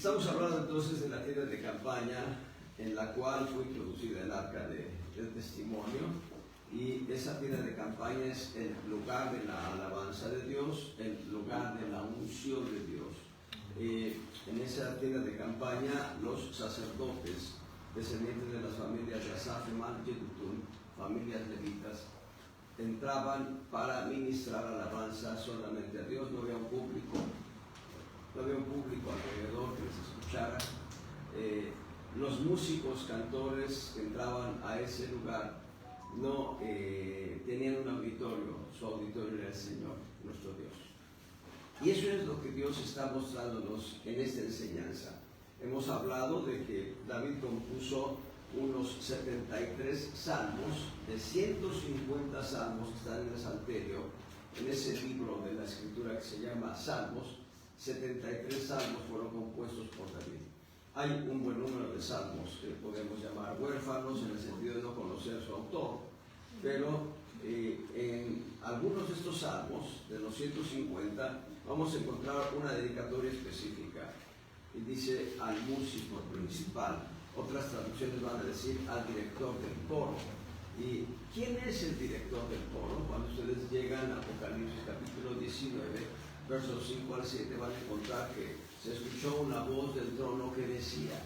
Estamos hablando entonces de la tienda de campaña en la cual fue introducida el arca del testimonio, y esa tienda de campaña es el lugar de la alabanza de Dios, el lugar de la unción de Dios. En esa tienda de campaña los sacerdotes descendientes de las familias de Asaf, Emán, Yedutun, familias levitas, entraban para ministrar alabanza solamente a Dios. No había un público alrededor que les escuchara. Los músicos, cantores que entraban a ese lugar no tenían un auditorio, su auditorio era el Señor, nuestro Dios. Y eso es lo que Dios está mostrándonos en esta enseñanza. Hemos hablado de que David compuso unos 73 salmos, de 150 salmos que están en el Salterio, en ese libro de la Escritura que se llama Salmos. 73 salmos fueron compuestos por David. Hay un buen número de salmos que podemos llamar huérfanos en el sentido de no conocer su autor, pero en algunos de estos salmos, de los 150, vamos a encontrar una dedicatoria específica. Y dice al músico principal. Otras traducciones van a decir al director del coro. ¿Y quién es el director del coro? Cuando ustedes llegan a Apocalipsis capítulo 19, versos 5 al 7, van a encontrar que se escuchó una voz del trono que decía.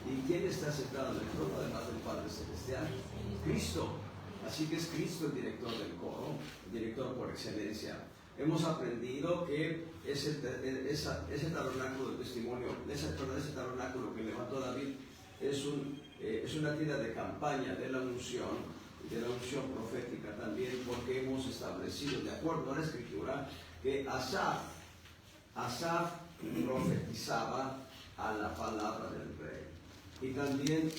¿Y quién está sentado en el trono además del Padre Celestial? Cristo. Así que es Cristo el director del coro, el director por excelencia. Hemos aprendido que ese tabernáculo del testimonio, ese tabernáculo que levantó David, es una tienda de campaña de la unción profética también, porque hemos establecido, de acuerdo a la Escritura, que Asaf profetizaba a la palabra del rey. Y también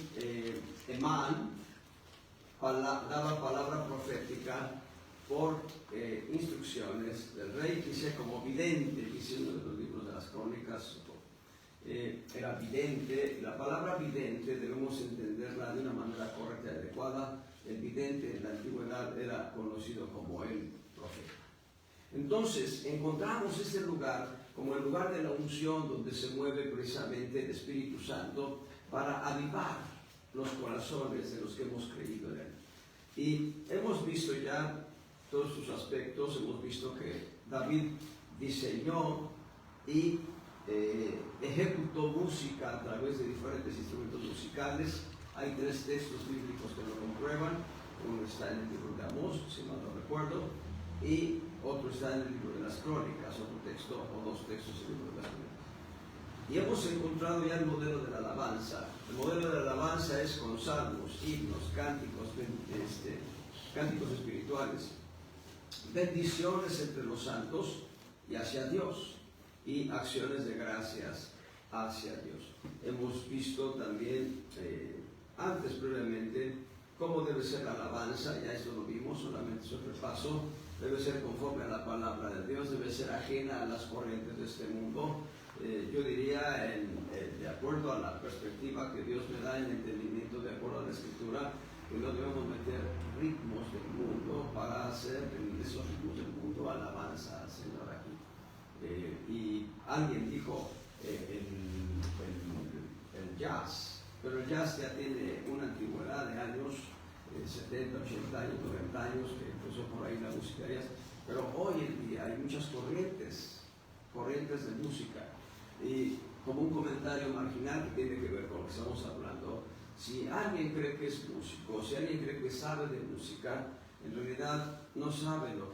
Emán daba palabra profética por instrucciones del rey. Dice como vidente, dice uno de los libros de las crónicas, era vidente. La palabra vidente debemos entenderla de una manera correcta y adecuada. El vidente en la antigüedad era conocido como el profeta. Entonces encontramos este lugar como el lugar de la unción, donde se mueve precisamente el Espíritu Santo para avivar los corazones de los que hemos creído en él. Y hemos visto ya todos sus aspectos. Hemos visto que David diseñó y ejecutó música a través de diferentes instrumentos musicales. Hay 3 textos bíblicos que lo comprueban. Uno está en el libro de Amós, si mal no recuerdo, y otro está en el libro de las Crónicas, otro texto o 2 textos en el libro de las Crónicas. Y hemos encontrado ya el modelo de la alabanza. El modelo de la alabanza es con salmos, himnos, cánticos espirituales, bendiciones entre los santos y hacia Dios, y acciones de gracias hacia Dios. Hemos visto también antes brevemente cómo debe ser la alabanza. Ya esto lo vimos, solamente es un repaso. Debe ser conforme a la palabra de Dios, debe ser ajena a las corrientes de este mundo. Yo diría, de acuerdo a la perspectiva que Dios me da en entendimiento, de acuerdo a la Escritura, que no debemos meter ritmos del mundo para hacer en esos ritmos del mundo alabanza al Señor aquí. Y alguien dijo el jazz, pero el jazz ya tiene una antigüedad de años, 70, 80 años, 90 años, que empezó por ahí la música jazz, pero hoy en día hay muchas corrientes de música. Y como un comentario marginal que tiene que ver con lo que estamos hablando, si alguien cree que es músico, si alguien cree que sabe de música, en realidad no sabe lo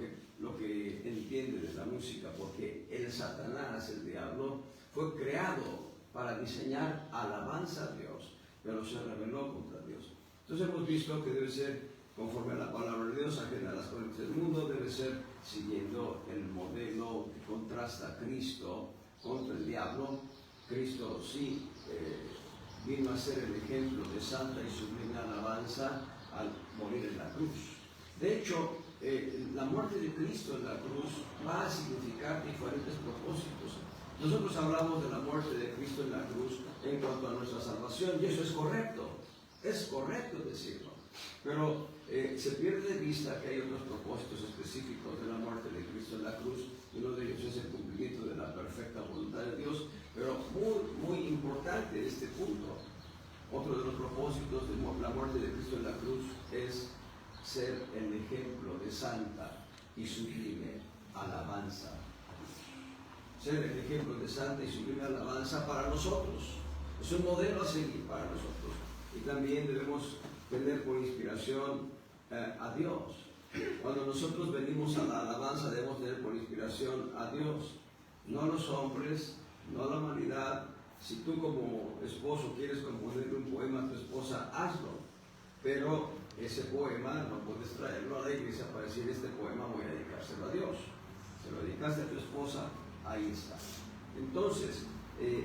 que entiende de la música, porque el Satanás, el diablo, fue creado para diseñar alabanza a Dios, pero se rebeló contra Dios. Entonces hemos visto que debe ser conforme a la palabra de Dios, ajena a las corrientes del mundo, debe ser siguiendo el modelo que contrasta a Cristo contra el diablo. Cristo sí vino a ser el ejemplo de santa y sublime alabanza al morir en la cruz. De hecho, la muerte de Cristo en la cruz va a significar diferentes propósitos. Nosotros hablamos de la muerte de Cristo en la cruz en cuanto a nuestra salvación, y eso es correcto decirlo, pero se pierde de vista que hay otros propósitos específicos de la muerte de Cristo en la cruz, y uno de ellos es el cumplimiento de la perfecta voluntad de Dios, pero muy importante este punto. Otro de los propósitos de la muerte de Cristo en la cruz es ser el ejemplo de santa y sublime alabanza. Ser el ejemplo de santa y sublime alabanza para nosotros. Es un modelo a seguir para nosotros. Y también debemos tener por inspiración a Dios. Cuando nosotros venimos a la alabanza debemos tener por inspiración a Dios, no a los hombres, no a la humanidad. Si tú como esposo quieres componerle un poema a tu esposa, hazlo, pero ese poema no puedes traerlo a la iglesia para decir: este poema voy a dedicárselo a Dios. Se lo dedicaste a tu esposa, ahí está. Entonces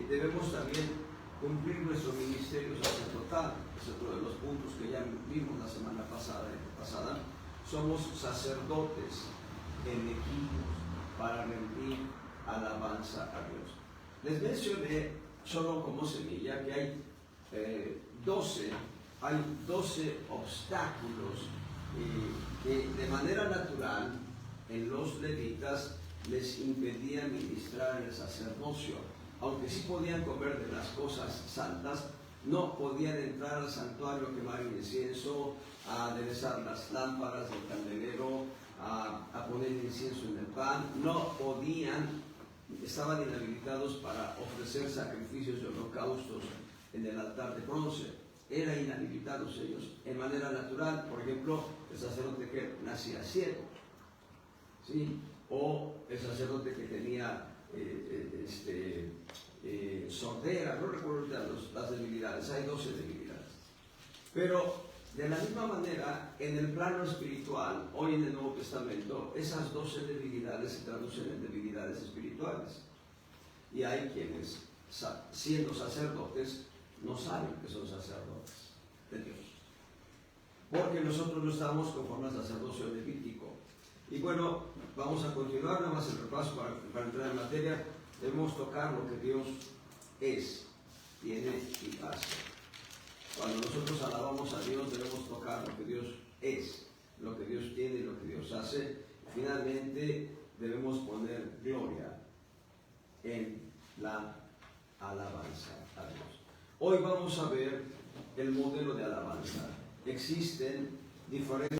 debemos también cumplir nuestro ministerio sacerdotal. Es otro de los puntos que ya vimos la semana pasada. Somos sacerdotes elegidos para rendir alabanza a Dios. Les mencioné solo como semilla que hay 12 obstáculos que de manera natural en los levitas les impedía ministrar el sacerdocio. Aunque sí podían comer de las cosas santas, no podían entrar al santuario a quemar incienso, a aderezar las lámparas del candelero, a poner incienso en el pan. No podían, estaban inhabilitados para ofrecer sacrificios y holocaustos en el altar de bronce. Eran inhabilitados ellos en manera natural. Por ejemplo, el sacerdote que nacía ciego, ¿sí? O el sacerdote que tenía sordera, no recuerdo las debilidades, hay 12 debilidades. Pero de la misma manera, en el plano espiritual, hoy en el Nuevo Testamento, esas 12 debilidades se traducen en debilidades espirituales. Y hay quienes, siendo sacerdotes, no saben que son sacerdotes de Dios, porque nosotros no estamos conforme al sacerdocio levítico. Y bueno, vamos a continuar, nada más el repaso para entrar en materia. Debemos tocar lo que Dios es, tiene y hace. Cuando nosotros alabamos a Dios, debemos tocar lo que Dios es, lo que Dios tiene y lo que Dios hace. Finalmente, debemos poner gloria en la alabanza a Dios. Hoy vamos a ver el modelo de alabanza. Existen diferentes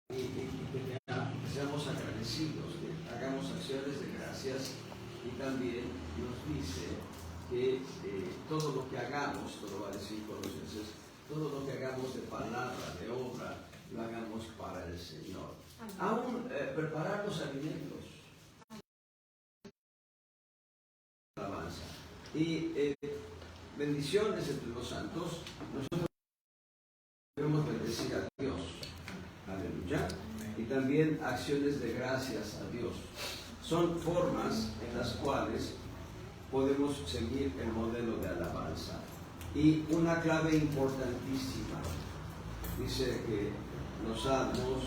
que seamos agradecidos, que hagamos acciones de gracias, y también nos dice que todo lo que hagamos, todo va a decir Colosenses, todo lo que hagamos de palabra, de obra, lo hagamos para el Señor. Aún preparar los alimentos. Alabanza. Y bendiciones entre los santos. Nosotros debemos bendecir a Dios. Aleluya. Y también acciones de gracias a Dios. Son formas en las cuales podemos seguir el modelo de alabanza. Y una clave importantísima, dice que los salmos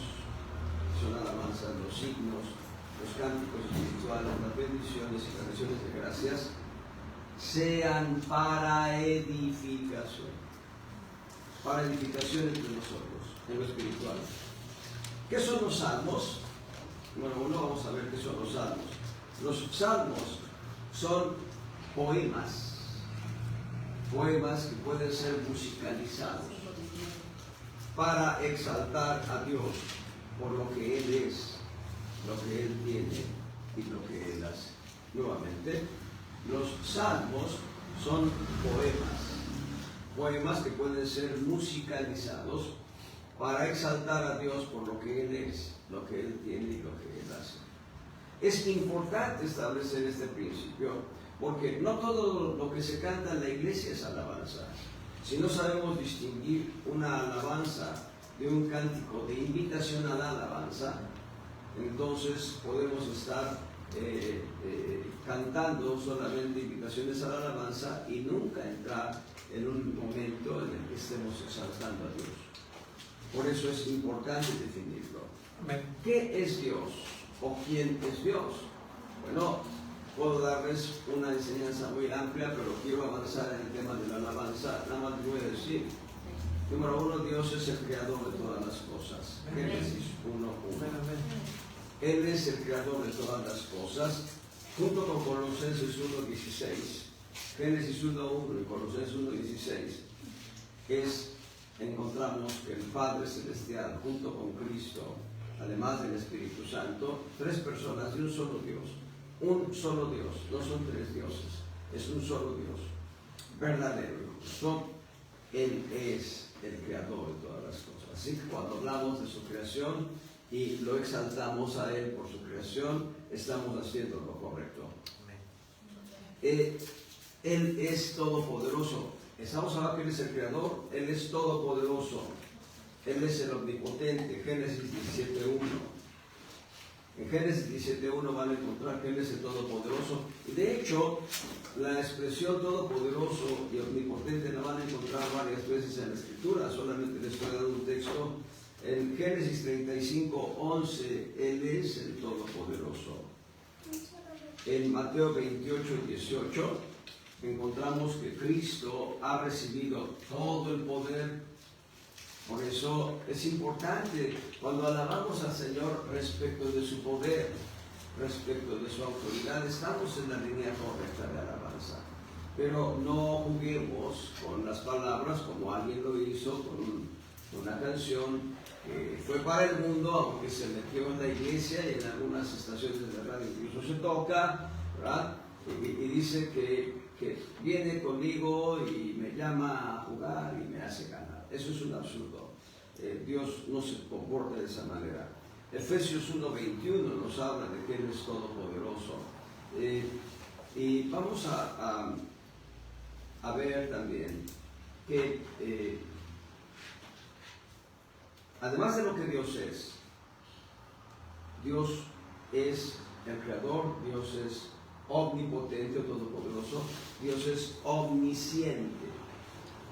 son alabanzas, los signos, los cánticos espirituales, las bendiciones y las canciones de gracias sean para edificación entre nosotros, en lo espiritual. ¿Qué son los salmos? Bueno, vamos a ver qué son los salmos. Los salmos son poemas que pueden ser musicalizados para exaltar a Dios por lo que Él es, lo que Él tiene y lo que Él hace. Nuevamente, los salmos son poemas que pueden ser musicalizados para exaltar a Dios por lo que Él es, lo que Él tiene y lo que Él hace. Es importante establecer este principio, porque no todo lo que se canta en la iglesia es alabanza. Si no sabemos distinguir una alabanza de un cántico de invitación a la alabanza, entonces podemos estar cantando solamente invitaciones a la alabanza y nunca entrar en un momento en el que estemos exaltando a Dios. Por eso es importante definirlo. ¿Qué es Dios? ¿O quién es Dios? Bueno, puedo darles una enseñanza muy amplia, pero quiero avanzar en el tema de la alabanza. Nada más les voy a decir. Número 1, Dios es el creador de todas las cosas. Génesis 1:1. Él es el creador de todas las cosas. Junto con Colosenses 1:16, Génesis 1:1 y Colosenses 1:16 encontramos que el Padre Celestial junto con Cristo, además del Espíritu Santo, tres personas de un solo Dios. Un solo Dios, no son tres dioses, es un solo Dios, verdadero y justo. Él es el creador de todas las cosas. Así que cuando hablamos de su creación y lo exaltamos a Él por su creación, estamos haciendo lo correcto. Él es todopoderoso. Estamos hablando que Él es el creador, Él es todopoderoso, Él es el omnipotente. Génesis 17:1. En Génesis 17:1 van a encontrar que Él es el todopoderoso. Y de hecho, la expresión todopoderoso y omnipotente la van a encontrar varias veces en la Escritura. Solamente les estoy dando un texto. En Génesis 35:11, Él es el todopoderoso. En Mateo 28:18 encontramos que Cristo ha recibido todo el poder. Por eso es importante cuando alabamos al Señor respecto de su poder, respecto de su autoridad, estamos en la línea correcta de alabanza. Pero no juguemos con las palabras como alguien lo hizo con una canción que fue para el mundo, aunque se metió en la iglesia y en algunas estaciones de radio incluso se toca, ¿verdad? Y dice que viene conmigo y me llama a jugar y me hace ganar. Eso es un absurdo. Dios no se comporta de esa manera. Efesios 1:21 nos habla de que Él es todopoderoso. Y vamos a ver también que además de lo que Dios es el creador, Dios es omnipotente o todopoderoso, Dios es omnisciente,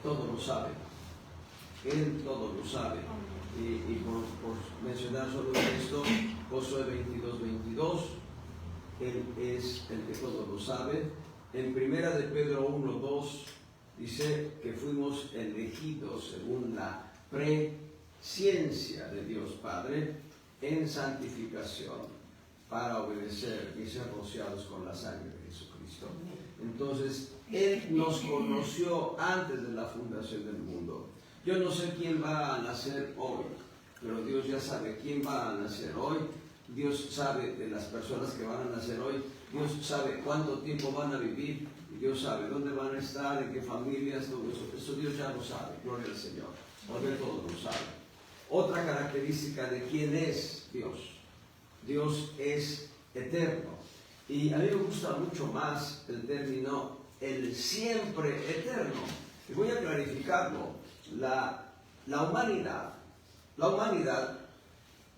todo lo sabe. Él todo lo sabe. Y por mencionar solo esto, Josué 22:22, Él es el que todo lo sabe. En Primera de Pedro 1:2 dice que fuimos elegidos según la presciencia de Dios Padre en santificación para obedecer y ser rociados con la sangre de Jesucristo. Entonces, Él nos conoció antes de la fundación del mundo. Yo no sé quién va a nacer hoy, pero Dios ya sabe quién va a nacer hoy. Dios sabe de las personas que van a nacer hoy. Dios sabe cuánto tiempo van a vivir. Y Dios sabe dónde van a estar, en qué familias, todo eso. Eso Dios ya lo sabe. Gloria al Señor. Porque todo lo sabe. Otra característica de quién es Dios. Dios es eterno. Y a mí me gusta mucho más el término el siempre eterno. Y voy a clarificarlo. La humanidad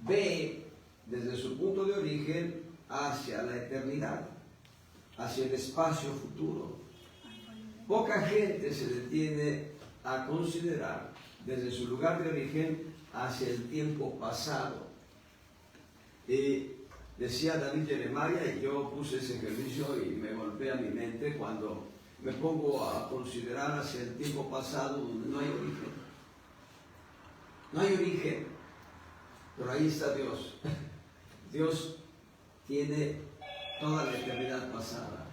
ve desde su punto de origen hacia la eternidad, hacia el espacio futuro. Poca gente se detiene a considerar desde su lugar de origen hacia el tiempo pasado. Decía David Jeremiah, y yo puse ese ejercicio y me golpea mi mente cuando me pongo a considerar hacia el tiempo pasado donde no hay origen. No hay origen, pero ahí está Dios. Dios tiene toda la eternidad pasada.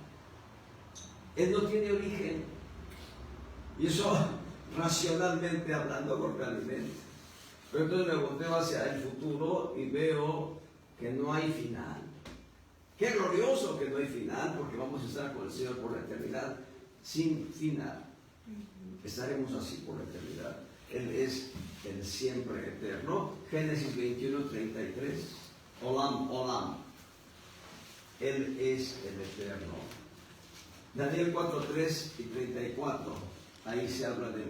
Él no tiene origen. Y eso, racionalmente hablando, golpea mi mente. Pero entonces me volteo hacia el futuro y veo que no hay final. Qué glorioso que no hay final, porque vamos a estar con el Señor por la eternidad sin final. Estaremos así por la eternidad. Él es el siempre eterno. Génesis 21:33. Olam, Olam. Él es el eterno. Daniel 4:3 y 34. Ahí se habla de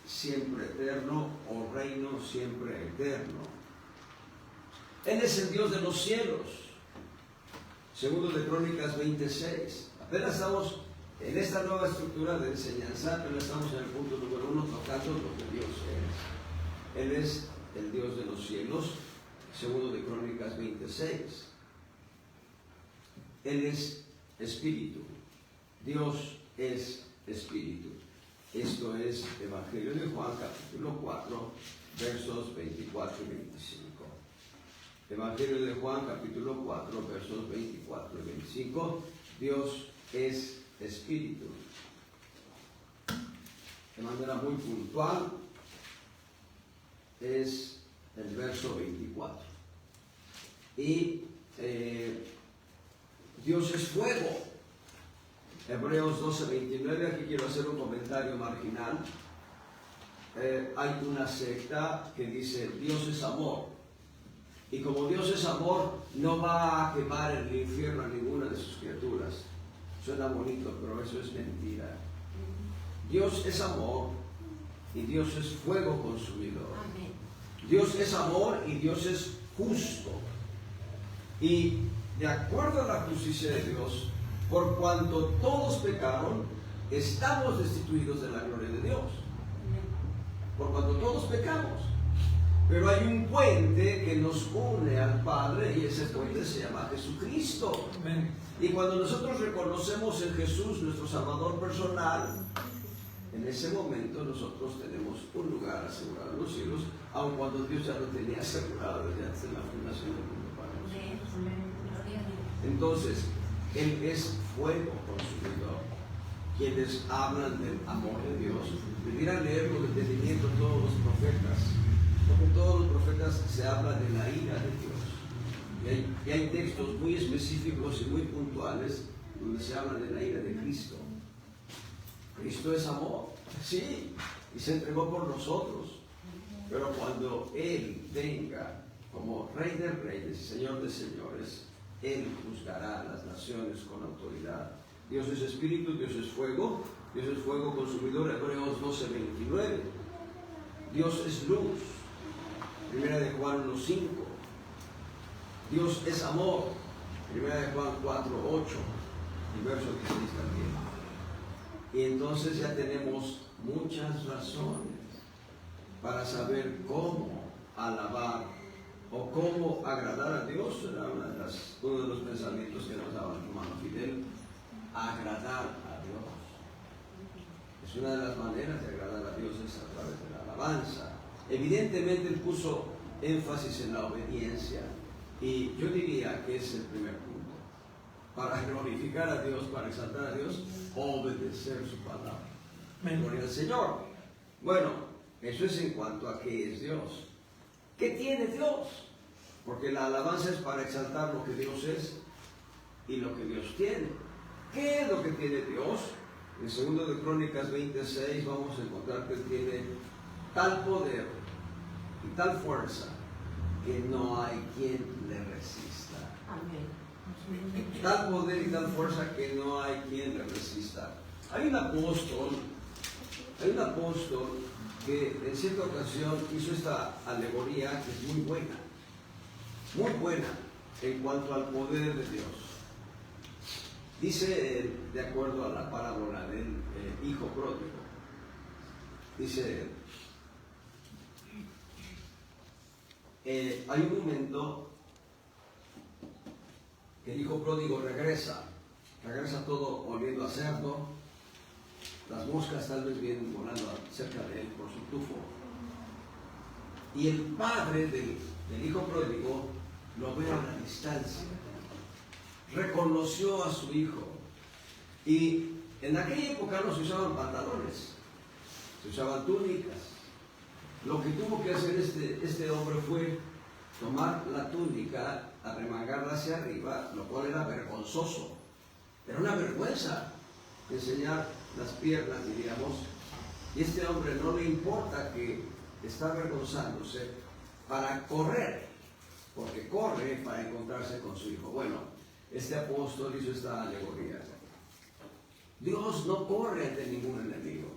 siempre eterno o reino siempre eterno. Él es el Dios de los cielos. Segundo de Crónicas 20:6. Apenas estamos en esta nueva estructura de enseñanza, pero estamos en el punto número 1 tocando lo que Dios es. Él es el Dios de los cielos. Segundo de Crónicas 20:6. Él es espíritu. Dios es espíritu. Esto es Evangelio de Juan, capítulo 4, versos 24 y 25. Evangelio de Juan, capítulo 4, versos 24 y 25. Dios es espíritu. De manera muy puntual es el verso 24. Y Dios es fuego. Hebreos 12:29, aquí quiero hacer un comentario marginal. Hay una secta que dice Dios es amor. Y como Dios es amor, no va a quemar en el infierno a ninguna de sus criaturas. Suena bonito, pero eso es mentira. Dios es amor y Dios es fuego consumidor. Amén. Dios es amor y Dios es justo. Y de acuerdo a la justicia de Dios, por cuanto todos pecaron, estamos destituidos de la gloria de Dios. Por cuanto todos pecamos. Pero hay un puente que nos une al Padre y ese puente se llama Jesucristo. Amén. Y cuando nosotros reconocemos en Jesús nuestro Salvador personal, en ese momento nosotros tenemos un lugar asegurado en los cielos, aun cuando Dios ya lo tenía asegurado desde antes de la fundación del mundo para nosotros. Entonces, Él es fuego consumidor. Quienes hablan del amor de Dios, deberían leer con entendimiento todos los profetas, porque todos los profetas se habla de la ira de Dios. Y hay textos muy específicos y muy puntuales donde se habla de la ira de Cristo. Cristo es amor, sí, y se entregó por nosotros. Pero cuando Él venga como Rey de Reyes y Señor de Señores, Él juzgará a las naciones con autoridad. Dios es espíritu, Dios es fuego consumidor, Hebreos 12:29. Dios es luz, 1 de Juan 1:5. Dios es amor, 1 de Juan 4:8, y verso 16 también. Y entonces ya tenemos muchas razones para saber cómo alabar o cómo agradar a Dios. Era uno de los pensamientos que nos daba el hermano Fidel. Agradar a Dios. Es una de las maneras de agradar a Dios, es a través de la alabanza. Evidentemente él puso énfasis en la obediencia y yo diría que es el primer punto. Para glorificar a Dios, para exaltar a Dios, obedecer su palabra. Gloria al Señor. Bueno, eso es en cuanto a qué es Dios. ¿Qué tiene Dios? Porque la alabanza es para exaltar lo que Dios es y lo que Dios tiene. ¿Qué es lo que tiene Dios? En 2 de Crónicas 26 vamos a encontrar que Él tiene tal poder y tal fuerza que no hay quien le resista. Amén. Tal poder y tal fuerza que no hay quien le resista. Hay un apóstol que en cierta ocasión hizo esta alegoría que es muy buena en cuanto al poder de Dios. Dice, de acuerdo a la parábola del hijo pródigo, dice, hay un momento que el hijo pródigo regresa todo oliendo a cerdo, las moscas tal vez vienen volando cerca de él por su tufo, y el padre del hijo pródigo lo ve a la distancia, reconoció a su hijo, y en aquella época no se usaban pantalones, se usaban túnicas. Lo que tuvo que hacer este hombre fue tomar la túnica, arremangarla hacia arriba, lo cual era vergonzoso. Era una vergüenza enseñar las piernas, diríamos. Y este hombre no le importa que está avergonzándose para correr, porque corre para encontrarse con su hijo. Bueno, este apóstol hizo esta alegoría. Dios no corre ante ningún enemigo.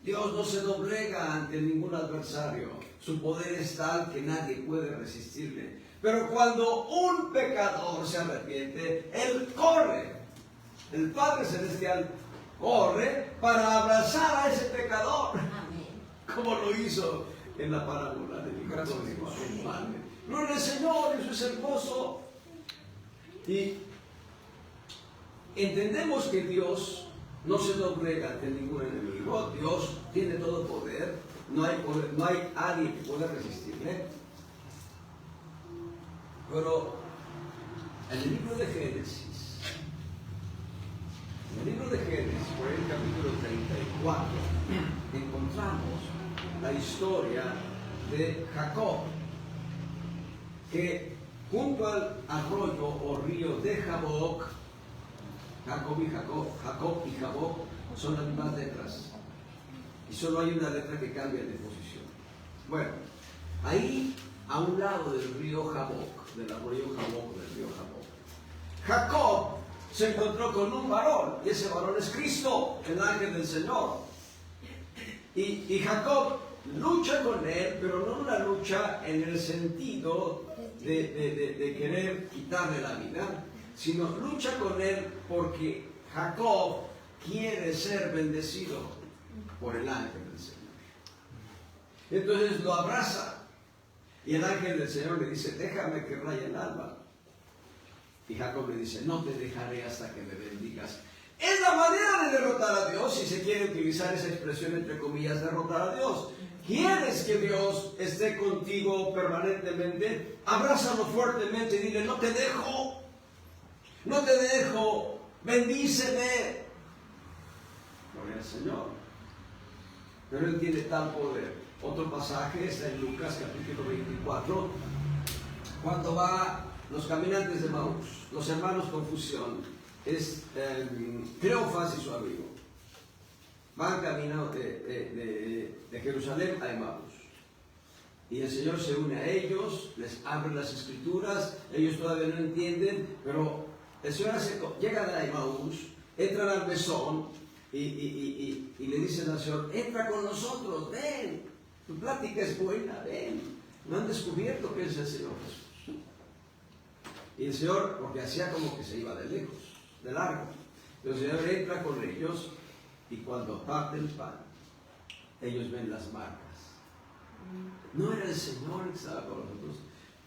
Dios no se doblega ante ningún adversario. Su poder es tal que nadie puede resistirle. Pero cuando un pecador se arrepiente, Él corre. El Padre Celestial corre para abrazar a ese pecador. Amén. Como lo hizo en la parábola del hijo pródigo. Gloria al Señor, eso es hermoso. Y entendemos que Dios no se doblega ante ningún enemigo. Dios tiene todo poder. No hay alguien que pueda resistirle. Pero en el libro de Génesis, capítulo 34 encontramos la historia de Jacob, que junto al arroyo o río de Jaboc, Jacob y Jaboc son las mismas letras, y solo hay una letra que cambia de posición. Bueno, ahí a un lado del río Jaboc, del arroyo Jaboc, del río Jaboc, Jacob se encontró con un varón, y ese varón es Cristo, el ángel del Señor. Y Jacob lucha con él, pero no una lucha en el sentido de querer quitarle la vida, sino lucha con él porque Jacob quiere ser bendecido por el ángel del Señor. Entonces lo abraza, y el ángel del Señor le dice: déjame que raye el alba. Y Jacob le dice: no te dejaré hasta que me bendigas. Es la manera de derrotar a Dios, si se quiere utilizar esa expresión entre comillas, derrotar a Dios. ¿Quieres que Dios esté contigo permanentemente? Abrázalo fuertemente y dile: no te dejo, no te dejo, bendíceme. Gloria al Señor. Pero Él tiene tal poder. Otro pasaje está en Lucas capítulo 24, cuando va los caminantes de Maús, los hermanos Confusión, es Cleofas y su amigo. Van camino de Jerusalén a Emaús. Y el Señor se une a ellos, les abre las escrituras, ellos todavía no entienden, pero el Señor llega a Emaús, entran al mesón y le dicen al Señor: entra con nosotros, ven, tu plática es buena, ven. No han descubierto que es el Señor Jesús. Y el Señor, porque hacía como que se iba de lejos, de largo, pero el Señor entra con ellos, y cuando parte el pan, ellos ven las marcas. No era el Señor que estaba con nosotros.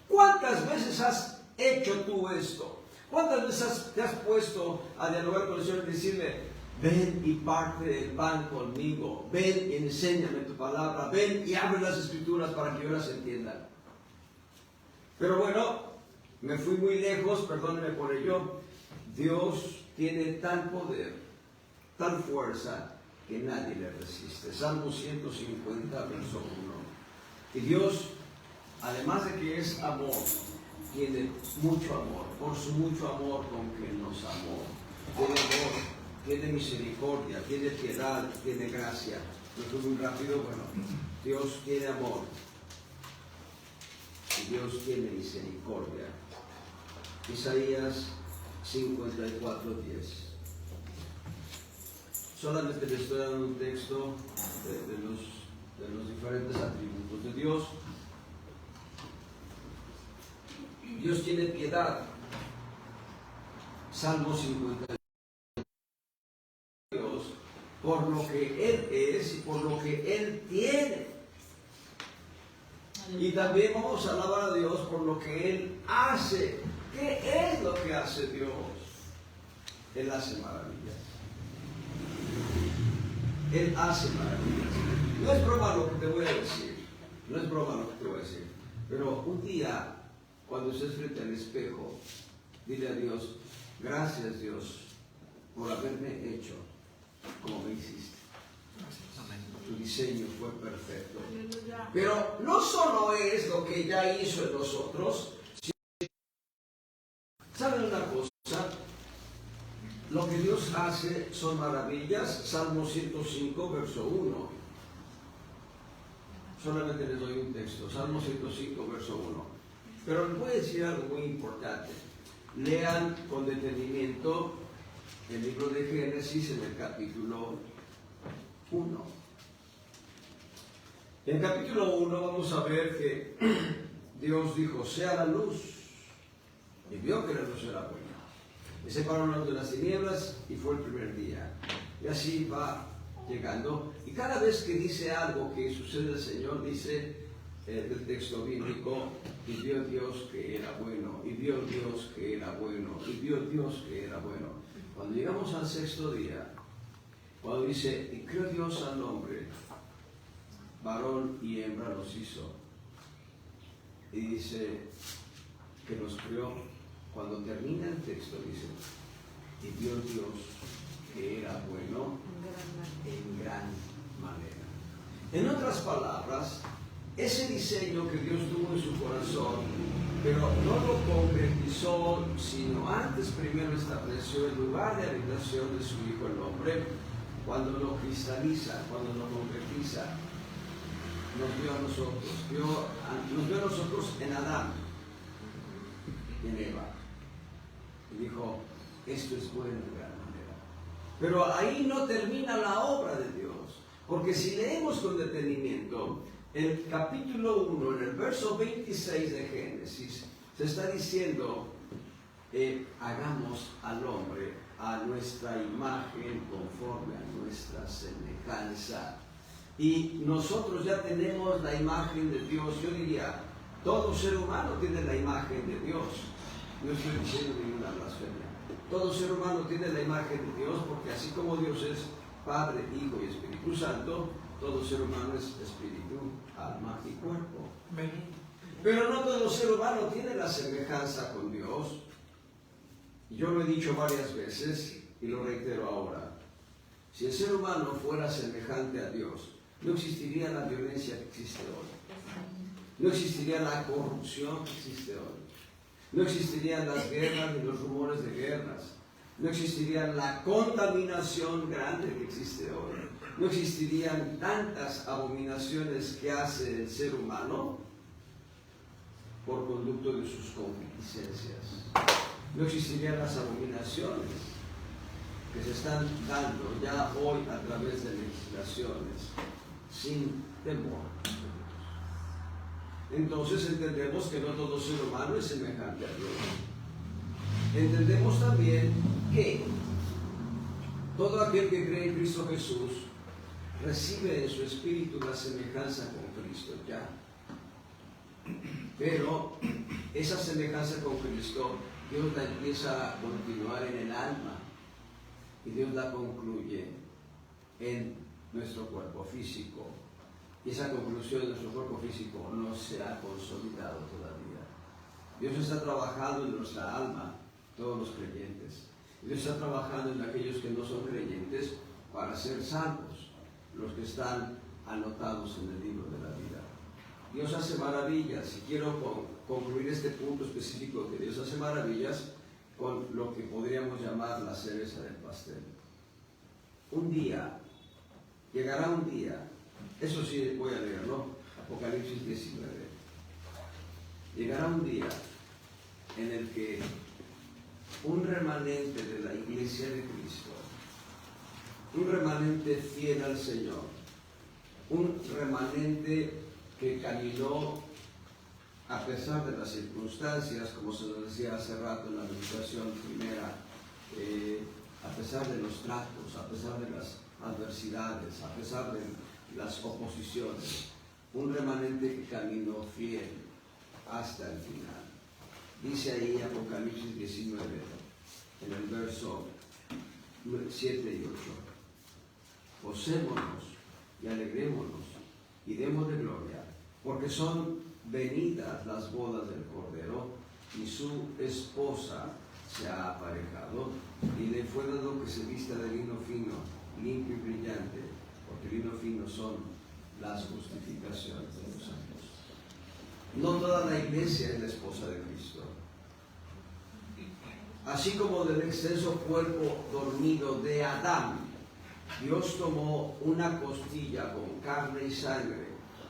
¿Cuántas veces has hecho tú esto? ¿Cuántas veces te has puesto a dialogar con el Señor y decirle: ven y parte el pan conmigo, ven y enséñame tu palabra, ven y abre las escrituras para que yo las entienda? Pero bueno, me fui muy lejos, perdónenme por ello. Dios tiene tal poder, tal fuerza, que nadie le resiste. Salmo 150, verso 1. Y Dios, además de que es amor, tiene mucho amor, por su mucho amor con que nos amó. Tiene amor, tiene misericordia, tiene piedad, tiene gracia. ¿No fue muy rápido? Bueno, Dios tiene amor y Dios tiene misericordia. Isaías 54:10. Solamente le estoy dando un texto de los diferentes atributos de Dios. Dios tiene piedad. Salmo 50. Dios, por lo que Él es y por lo que Él tiene. Y también vamos a alabar a Dios por lo que Él hace. ¿Qué es lo que hace Dios? Él hace maravillas. Él hace maravillas. No es broma lo que te voy a decir. No es broma lo que te voy a decir. Pero un día, cuando estés frente al espejo, dile a Dios: gracias, Dios, por haberme hecho como me hiciste. Tu diseño fue perfecto. Pero no solo es lo que ya hizo en nosotros. ¿Saben una cosa? Lo que Dios hace son maravillas. Salmo 105, verso 1. Solamente les doy un texto. Salmo 105, verso 1. Pero les voy a decir algo muy importante. Lean con detenimiento el libro de Génesis en el capítulo 1. En el capítulo 1 vamos a ver que Dios dijo: sea la luz. Y vio que la luz era buena. Y separó la luz de las tinieblas, y fue el primer día. Y así va llegando. Y cada vez que dice algo que sucede el Señor, dice el texto bíblico: y vio Dios que era bueno, y vio Dios que era bueno, y vio Dios que era bueno. Cuando llegamos al sexto día, cuando dice: y creó Dios al hombre, varón y hembra los hizo. Y dice que los creó. Cuando termina el texto dice: y vio Dios que era bueno, en gran manera. En otras palabras, ese diseño que Dios tuvo en su corazón, pero no lo concretizó, sino antes primero estableció el lugar de habitación de su Hijo el hombre, cuando lo cristaliza, cuando lo concretiza, nos vio a nosotros en Adán y en Eva. Y dijo, esto es bueno de gran manera. Pero ahí no termina la obra de Dios, porque si leemos con detenimiento, el capítulo 1, en el verso 26 de Génesis, se está diciendo, hagamos al hombre a nuestra imagen, conforme a nuestra semejanza. Y nosotros ya tenemos la imagen de Dios. Yo diría, todo ser humano tiene la imagen de Dios. No estoy diciendo ninguna blasfemia. Todo ser humano tiene la imagen de Dios, porque así como Dios es Padre, Hijo y Espíritu Santo, todo ser humano es espíritu, alma y cuerpo. Pero no todo ser humano tiene la semejanza con Dios. Yo lo he dicho varias veces y lo reitero ahora. Si el ser humano fuera semejante a Dios, no existiría la violencia que existe hoy. No existiría la corrupción que existe hoy. No existirían las guerras ni los rumores de guerras. No existiría la contaminación grande que existe hoy. No existirían tantas abominaciones que hace el ser humano por conducto de sus concupiscencias. No existirían las abominaciones que se están dando ya hoy a través de legislaciones sin temor. Entonces entendemos que no todo ser humano es semejante a Dios. Entendemos también que todo aquel que cree en Cristo Jesús recibe en su espíritu la semejanza con Cristo ya. Pero esa semejanza con Cristo, Dios la empieza a continuar en el alma y Dios la concluye en nuestro cuerpo físico. Y esa conclusión de nuestro cuerpo físico no se ha consolidado todavía. Dios está trabajando en nuestra alma, todos los creyentes. Dios está trabajando en aquellos que no son creyentes para ser salvos, los que están anotados en el libro de la vida. Dios hace maravillas, y quiero concluir este punto específico, que Dios hace maravillas con lo que podríamos llamar la cereza del pastel. Un día, llegará un día, eso sí voy a leerlo, Apocalipsis 19. Llegará un día en el que un remanente de la iglesia de Cristo, un remanente fiel al Señor, un remanente que caminó a pesar de las circunstancias, como se nos decía hace rato en la meditación primera, a pesar de los tratos, a pesar de las adversidades, a pesar de las oposiciones, un remanente que caminó fiel hasta el final. Dice ahí Apocalipsis 19, en el verso 7 y 8, gocémonos y alegrémonos y démosle gloria, porque son venidas las bodas del Cordero y su esposa se ha aparejado, y le fue dado que se vista de lino fino, limpio y brillante, porque lino fino son las justificaciones de los santos. No toda la iglesia es la esposa de Cristo. Así como del extenso cuerpo dormido de Adán, Dios tomó una costilla con carne y sangre,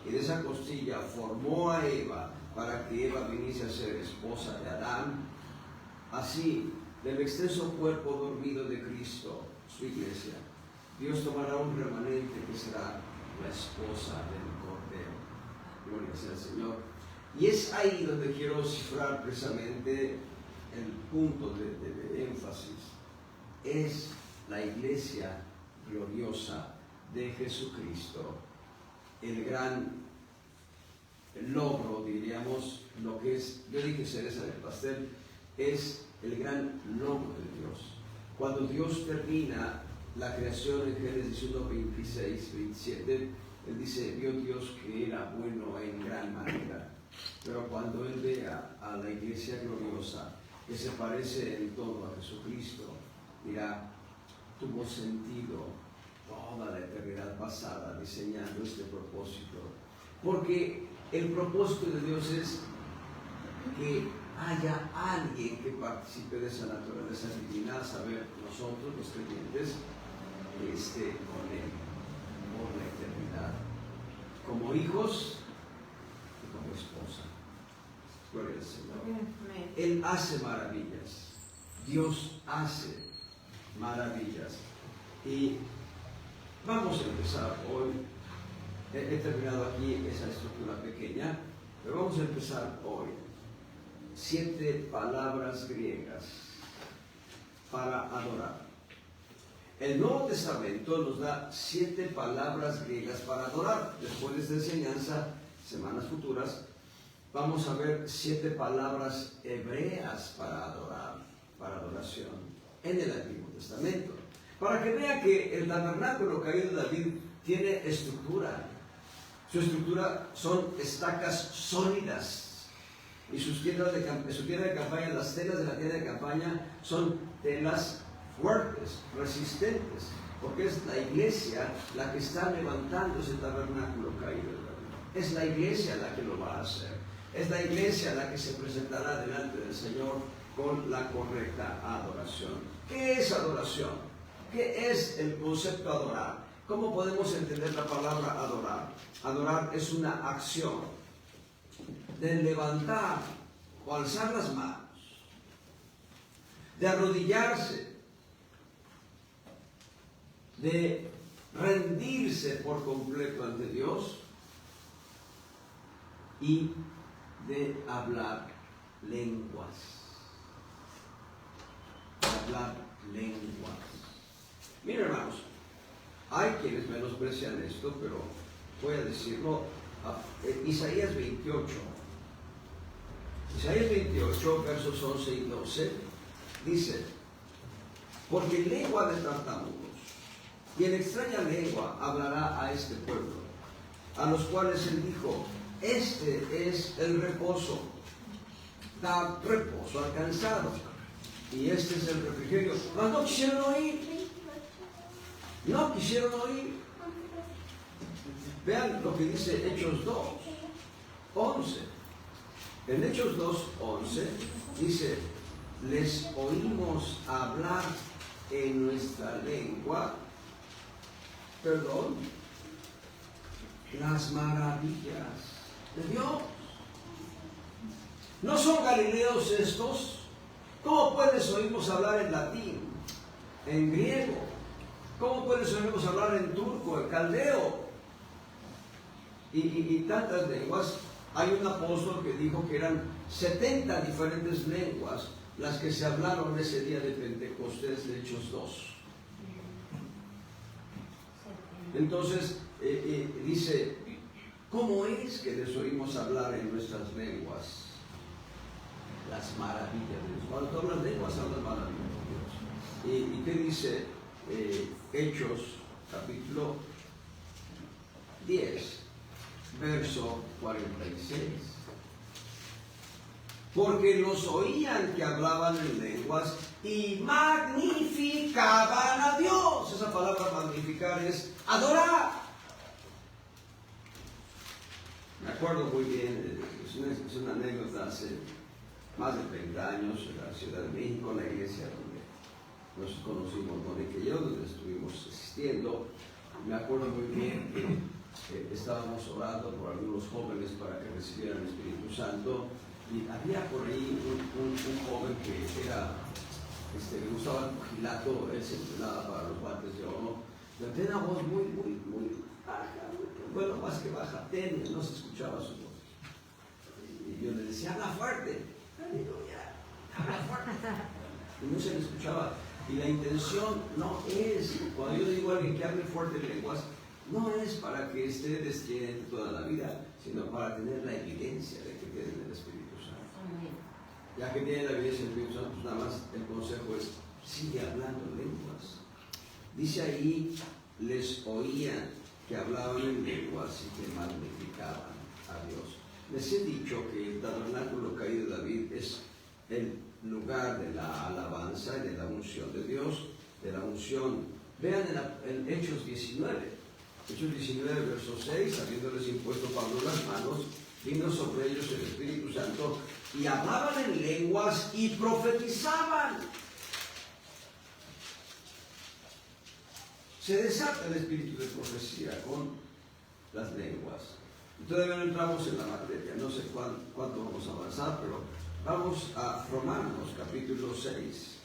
y de esa costilla formó a Eva para que Eva viniese a ser esposa de Adán. Así, del extenso cuerpo dormido de Cristo, su iglesia, Dios tomará un remanente que será la esposa del Cordero. Gloria sea al Señor. Y es ahí donde quiero cifrar precisamente el punto de énfasis. Es la iglesia gloriosa de Jesucristo el gran logro, diríamos, lo que es, yo dije cereza del pastel, es el gran logro de Dios. Cuando Dios termina la creación en Génesis 1, 26, 27, Él dice, vio Dios que era bueno en gran manera. Pero cuando Él vea a la iglesia gloriosa, que se parece en todo a Jesucristo, dirá, tuvo sentido toda la eternidad pasada diseñando este propósito. Porque el propósito de Dios es que haya alguien que participe de esa naturaleza divina, a saber, nosotros los creyentes, que esté con Él por la eternidad, como hijos y como esposa. Gloria al Señor. Él hace maravillas. Dios hace maravillas. Y vamos a empezar hoy. He terminado aquí esa estructura pequeña, pero vamos a empezar hoy. 7 palabras griegas para adorar. El Nuevo Testamento nos da 7 palabras griegas para adorar. Después de esta enseñanza, semanas futuras, vamos a ver 7 palabras hebreas para adorar, para adoración, en el Antiguo Testamento. Para que vea que el tabernáculo caído de David tiene estructura. Su estructura son estacas sólidas. Y su tienda de campaña, las telas de la tienda de campaña, son telas fuertes, resistentes, porque es la iglesia la que está levantando ese tabernáculo caído de David. Es la iglesia la que lo va a hacer. Es la iglesia la que se presentará delante del Señor con la correcta adoración. ¿Qué es adoración? ¿Qué es el concepto adorar? ¿Cómo podemos entender la palabra adorar? Adorar es una acción de levantar o alzar las manos, de arrodillarse, de rendirse por completo ante Dios y de hablar lenguas. Miren, hermanos, hay quienes menosprecian esto, pero voy a decirlo. Isaías 28. Isaías 28, versos 11 y 12, dice: porque lengua de tartamudos y en extraña lengua hablará a este pueblo, a los cuales él dijo: este es el reposo, da reposo al cansado, y este es el refrigerio. Mas no quisieron oír. No quisieron oír. Vean lo que dice Hechos 2, 11. En Hechos 2, 11 dice: les oímos hablar en nuestra lengua, las maravillas de Dios. ¿No son galileos estos? ¿Cómo puedes oírnos hablar en latín, en griego? ¿Cómo puedes oírnos hablar en turco, en caldeo? Y tantas lenguas. Hay un apóstol que dijo que eran 70 diferentes lenguas las que se hablaron ese día de Pentecostés de Hechos 2. Entonces, dice: ¿cómo es que les oímos hablar en nuestras lenguas las maravillas de Dios? Cuando tú hablas lenguas, hablas maravillas de Dios. ¿Y qué dice Hechos, capítulo 10, verso 46? Porque los oían que hablaban en lenguas y magnificaban a Dios. Esa palabra magnificar es adorar. Me acuerdo muy bien, es una anécdota, hace más de 30 años en la Ciudad de México, en la iglesia donde nos conocimos, Mónica y yo, donde estuvimos asistiendo. Me acuerdo muy bien que estábamos orando por algunos jóvenes para que recibieran el Espíritu Santo, y había por ahí un joven que era, le gustaba el pugilato. Él se entrenaba para los guantes de oro, pero tenía una voz muy baja, bueno, más que baja, tenue, no se escuchaba su voz. Y yo le decía: habla fuerte, aleluya, habla fuerte. Y no se le escuchaba. Y la intención no es, cuando yo digo a alguien que hable fuerte en lenguas, no es para que esté despierto toda la vida, sino para tener la evidencia de que tienen el Espíritu Santo. Ya que tienen la evidencia del Espíritu Santo, pues nada más el consejo es: sigue hablando lenguas. Dice ahí: les oían que hablaban en lenguas y que magnificaban a Dios. Les he dicho que el tabernáculo caído de David es el lugar de la alabanza y de la unción de Dios, de la unción Vean en Hechos 19. Hechos 19, verso 6, habiéndoles impuesto Pablo las manos, vino sobre ellos el Espíritu Santo y hablaban en lenguas y profetizaban. Se desata el espíritu de profecía con las lenguas. Todavía no entramos en la materia, no sé cuánto vamos a avanzar, pero vamos a Romanos capítulo 6.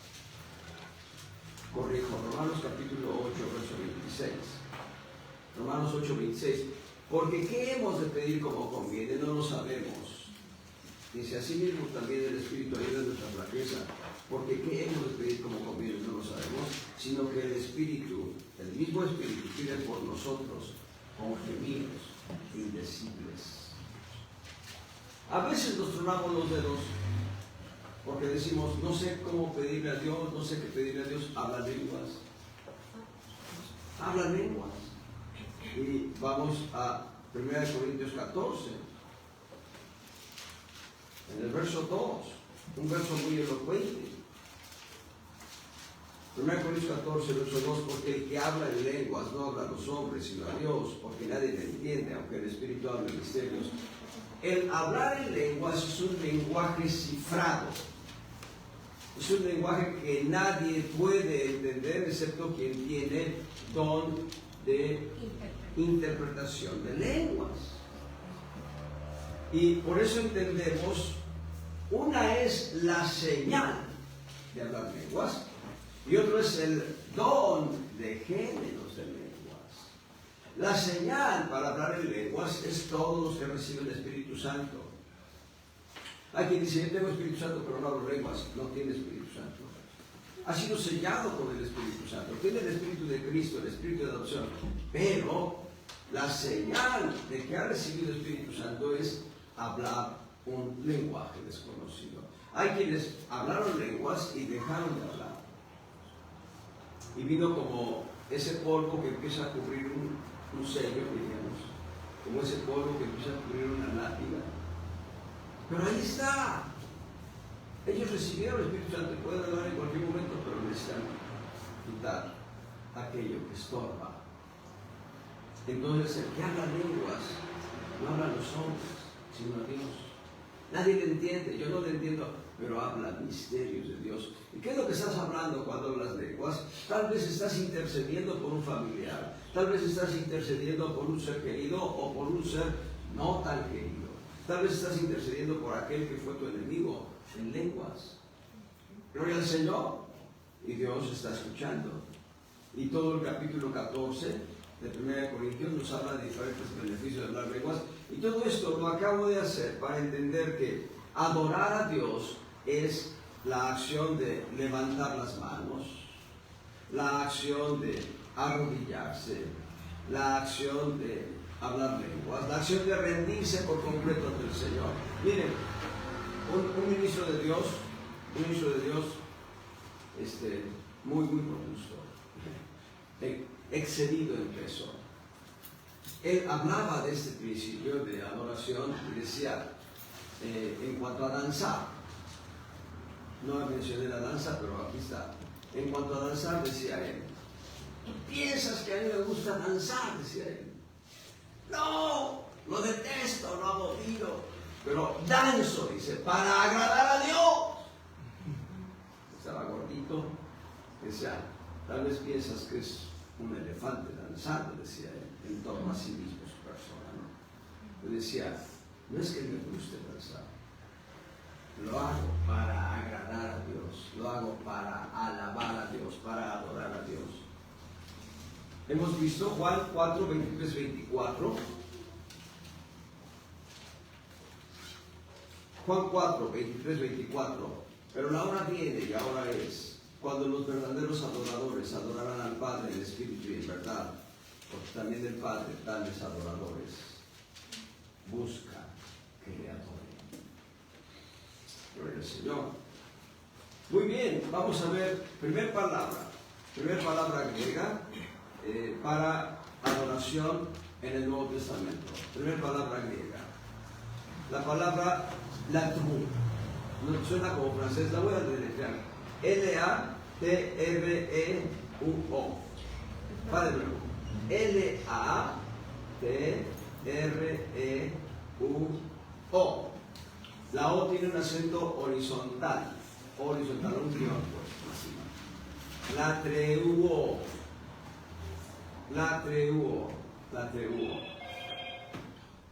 Corrijo, Romanos capítulo 8, verso 26. Romanos 8, 26. Porque ¿qué hemos de pedir como conviene? No lo sabemos. Dice, así mismo también el Espíritu ayuda en nuestra flaqueza. Porque ¿qué hemos de pedir como conviene? No lo sabemos. Sino que el Espíritu, el mismo Espíritu, pide por nosotros con gemidos indecibles. A veces nos tronamos los dedos porque decimos, no sé cómo pedirle a Dios, no sé qué pedirle a Dios. Habla lenguas. Habla lenguas. Y vamos a 1 Corintios 14, en el verso 2, un verso muy elocuente. 1 Corintios 14, verso 2, porque el que habla en lenguas no habla a los hombres, sino a Dios, porque nadie le entiende, aunque el Espíritu hable en misterios. El hablar en lenguas es un lenguaje cifrado. Es un lenguaje que nadie puede entender excepto quien tiene don de interpretación de lenguas. Y por eso entendemos, una es la señal de hablar lenguas y otro es el don de géneros de lenguas. La señal para hablar en lenguas es todos los que reciben el Espíritu Santo. Hay quien dice, yo tengo Espíritu Santo pero no hablo lenguas. No tiene Espíritu Santo. Ha sido sellado con el Espíritu Santo. Tiene el Espíritu de Cristo, el Espíritu de adopción. Pero la señal de que ha recibido el Espíritu Santo es hablar un lenguaje desconocido. Hay quienes hablaron lenguas y dejaron de hablar. Y vino como ese polvo que empieza a cubrir un sello, diríamos. Como ese polvo que empieza a cubrir una lápida. Pero ahí está. Ellos recibieron el Espíritu Santo y pueden hablar en cualquier momento, pero necesitan quitar aquello que estorba. Entonces, el que habla lenguas no habla a los hombres, sino a Dios. Nadie le entiende, yo no le entiendo, pero habla misterios de Dios. ¿Y qué es lo que estás hablando cuando hablas lenguas? Tal vez estás intercediendo por un familiar, tal vez estás intercediendo por un ser querido o por un ser no tan querido. Tal vez estás intercediendo por aquel que fue tu enemigo en lenguas. Gloria al Señor. Y Dios está escuchando. Y todo el capítulo 14 de 1 Corintios nos habla de diferentes beneficios de hablar lenguas. Y todo esto lo acabo de hacer para entender que adorar a Dios es la acción de levantar las manos, la acción de arrodillarse, la acción de hablar lenguas, la acción de rendirse por completo ante el Señor. Miren, un ministro de Dios, muy robusto, excedido en peso. Él hablaba de este principio de adoración y decía, en cuanto a danzar, no mencioné la danza, pero aquí está. En cuanto a danzar, decía él, ¿tú piensas que a mí me gusta danzar? Decía él. No, lo detesto, lo abomino, pero danzo, dice, para agradar a Dios. Estaba gordito, decía, tal vez piensas que es un elefante danzando, decía él, en torno a sí mismo, su persona, ¿no? Yo decía, no es que me guste danzar, lo hago para agradar a Dios, lo hago para alabar a Dios, para adorar a Dios. Hemos visto Juan 4, 23, 24. Juan 4, 23, 24. Pero la hora viene y ahora es cuando los verdaderos adoradores adorarán al Padre en espíritu y en verdad, porque también el Padre, tales adoradores, busca que le adoren. Gloria al Señor. Muy bien, vamos a ver, primer palabra griega para adoración en el Nuevo Testamento. Primer palabra griega. La palabra latrú. No suena como francés, la voy a deletrear. L-A-T-R-E-U-O. Va de nuevo. L-A-T-R-E-U-O. La O tiene un acento horizontal. Horizontal, un guión, pues, encima. Latreuo. Latreuo. Latreuo.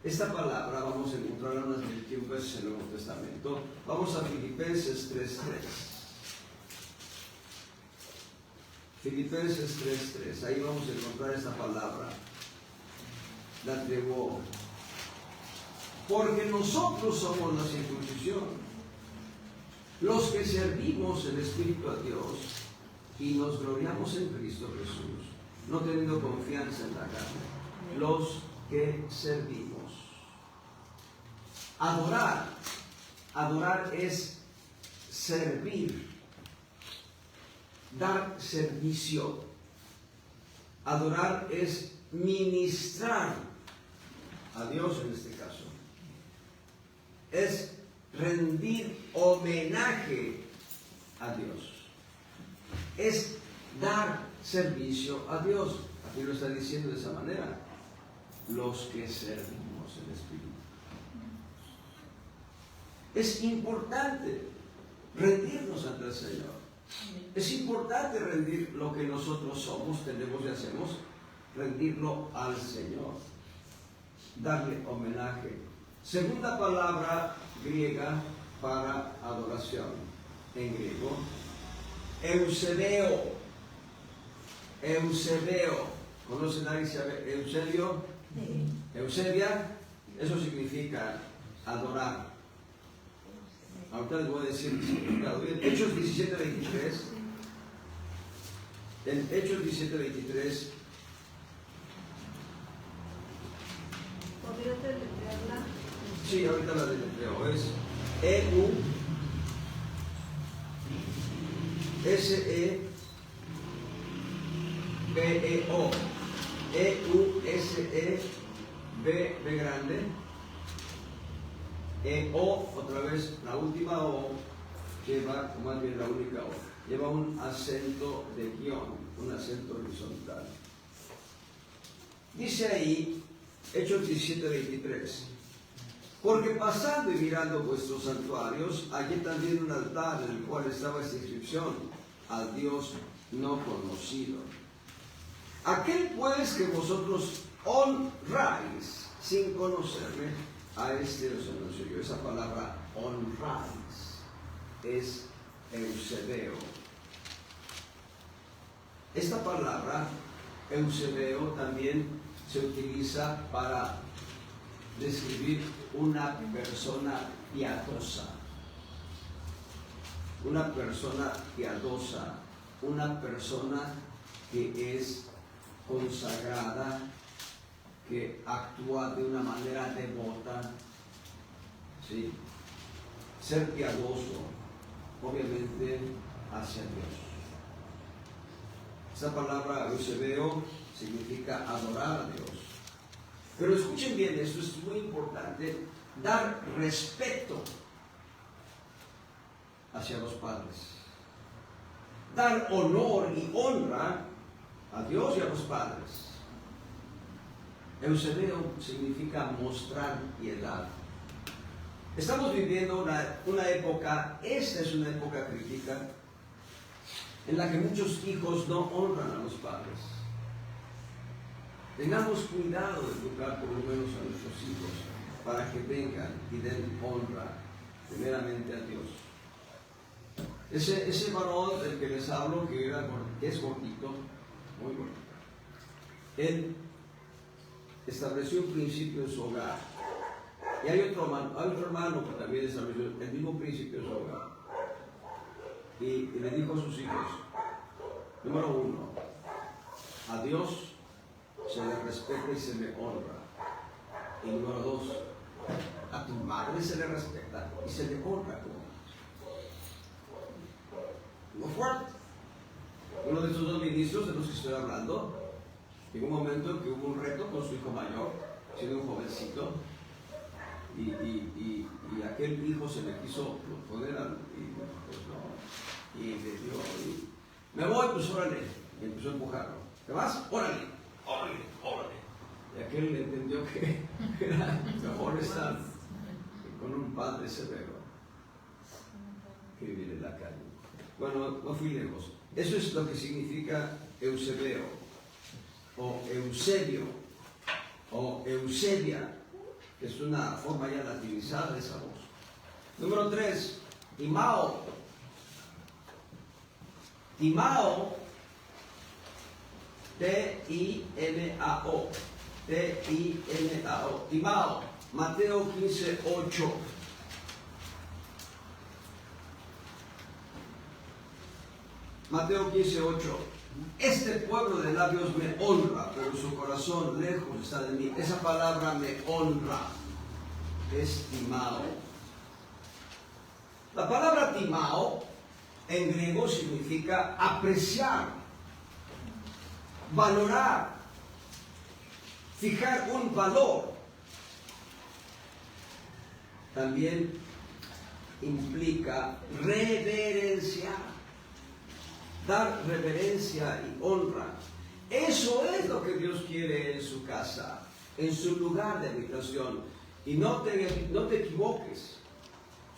Esta palabra vamos a encontrarla unas 21 veces en el Nuevo Testamento. Vamos a Filipenses 3:3. Filipenses 3:3. Ahí vamos a encontrar esta palabra. Latreuo. Porque nosotros somos la circuncisión, los que servimos el Espíritu a Dios y nos gloriamos en Cristo Jesús, no teniendo confianza en la carne. Los que servimos. Adorar. Adorar es servir. Dar servicio. Adorar es ministrar a Dios en este caso. Es rendir homenaje a Dios. Es dar servicio a Dios. Aquí lo está diciendo de esa manera. Los que servimos el Espíritu. Es importante rendirnos ante el Señor. Es importante rendir lo que nosotros somos, tenemos y hacemos, rendirlo al Señor. Darle homenaje. Segunda palabra griega para adoración en griego, eusebeo. Eusebeo. ¿Conocen a Eusebio? Sí. Eusebia, eso significa adorar. Ahorita les voy a decir el significado. En Hechos 17:23. En Hechos 17:23. ¿Podrías deletrearla? Sí, ahorita la deletreo. Es E-U-S-E-B-E-O. E-U-S-E-B, B grande. E-O, otra vez, la última O lleva, o más bien la única O, lleva un acento de guión, un acento horizontal. Dice ahí, Hechos 17:23. Porque pasando y mirando vuestros santuarios, hallé también un altar en el cual estaba esta inscripción: al Dios no conocido. Aquel pues que vosotros honráis sin conocerme, a este os anuncio yo. Esa palabra honráis es eusebeo. Esta palabra eusebeo también se utiliza para describir una persona piadosa. Una persona piadosa, una persona que es consagrada, que actúa de una manera devota. ¿Sí? Ser piadoso, obviamente, hacia Dios. Esa palabra eusebeo significa adorar a Dios. Pero escuchen bien, esto es muy importante: dar respeto hacia los padres. Dar honor y honra a Dios y a los padres. Eusebeo significa mostrar piedad. Estamos viviendo una época, esta es una época crítica, en la que muchos hijos no honran a los padres. Tengamos cuidado de educar por lo menos a nuestros hijos para que vengan y den honra primeramente a Dios. Ese varón del que les hablo, que es gordito, muy gordito, él estableció un principio en su hogar. Y hay otro hermano que también estableció el mismo principio en su hogar. Y le dijo a sus hijos: número 1, a Dios se le respeta y se le honra. Y número 2, a tu madre se le respeta y se le honra. Muy fuerte. Uno de esos dos ministros de los que estoy hablando, llegó un momento en que hubo un reto con su hijo mayor, siendo un jovencito, y aquel hijo se le quiso poner y pues no, y le dio, me voy, pues órale, y empezó a empujarlo. ¿Te vas? Órale, órale, órale. Y aquel entendió que era mejor estar con un padre severo que vivir en la calle. Bueno, no fui lejos. Eso es lo que significa Eusebio, o Eusebio, o Eusebia, que es una forma ya latinizada de esa voz. Número 3, Timao. Timao, T-I-M-A-O. T-I-M-A-O. Timao, Mateo 15:8. Mateo 15:8. Este pueblo de labios me honra, pero su corazón lejos está de mí. Esa palabra me honra es timao. La palabra timao en griego significa apreciar, valorar, fijar un valor. También implica reverenciar, dar reverencia y honra. Eso es lo que Dios quiere en su casa, en su lugar de habitación. Y no te equivoques,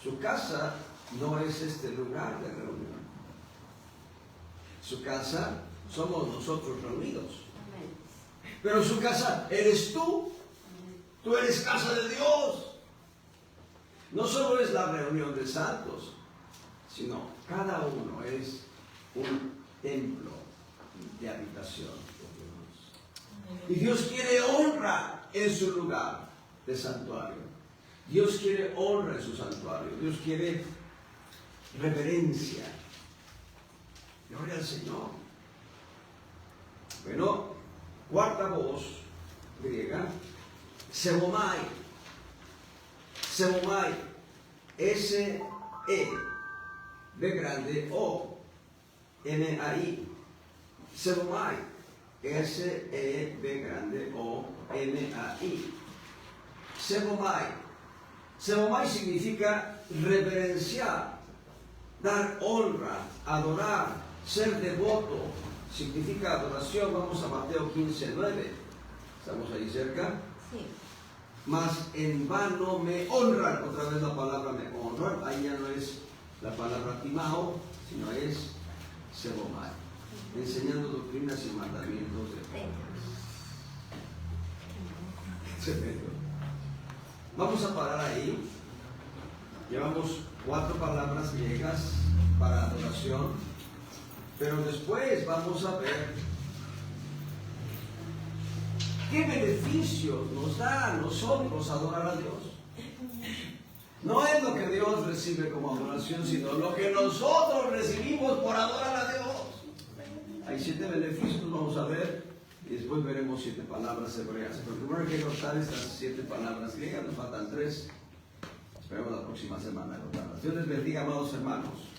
su casa no es este lugar de reunión. Su casa somos nosotros reunidos. Pero su casa eres tú. Tú eres casa de Dios. No solo es la reunión de santos, sino cada uno es un templo de habitación de Dios. Y Dios quiere honra en su lugar de santuario. Dios quiere honra en su santuario. Dios quiere reverencia. Gloria al Señor. Bueno, cuarta voz griega, Sebomai. Sebomai, S-E, B grande, O, M-A-I. Sebomai, S-E, B grande, O, M-A-I. Sebomai. Sebomai significa reverenciar, dar honra, adorar, ser devoto. Significa adoración. Vamos a Mateo 15:9. ¿Estamos ahí cerca? Sí. Mas en vano me honran. Otra vez la palabra me honran. Ahí ya no es la palabra timao, sino es sebomai. Enseñando doctrinas y mandamientos de Dios. Vamos a parar ahí. Llevamos 4 palabras griegas para adoración. Pero después vamos a ver qué beneficios nos da a nosotros adorar a Dios. No es lo que Dios recibe como adoración, sino lo que nosotros recibimos por adorar a Dios. Hay 7 beneficios, vamos a ver, y después veremos 7 palabras hebreas. Pero primero hay que cortar estas 7 palabras griegas, nos faltan 3. Esperemos la próxima semana cortarlas. Dios les bendiga, amados hermanos.